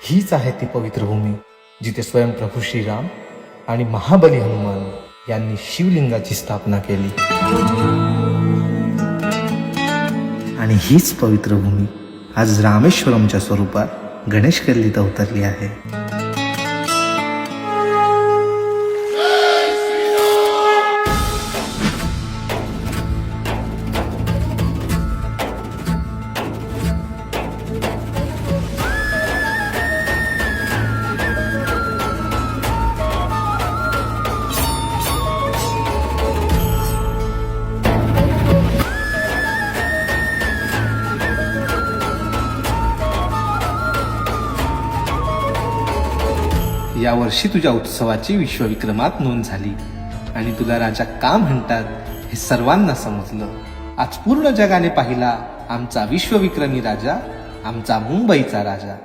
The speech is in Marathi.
हीच आहे ती पवित्र भूमी जिथे स्वयं प्रभू श्रीराम आणि महाबली हनुमान यांनी शिवलिंगाची स्थापना केली। आणि हीच पवित्र भूमी आज रामेश्वरमच्या स्वरूपात गणेश गल्लीत अवतरली आहे। यावर्षी तुझ्या उत्सवाची विश्वविक्रमात नोंद झाली आणि तुला राजा का म्हणतात हे सर्वांना समजलं। आज पूर्ण जगाने पाहिला आमचा विश्वविक्रमी राजा, आमचा मुंबईचा राजा।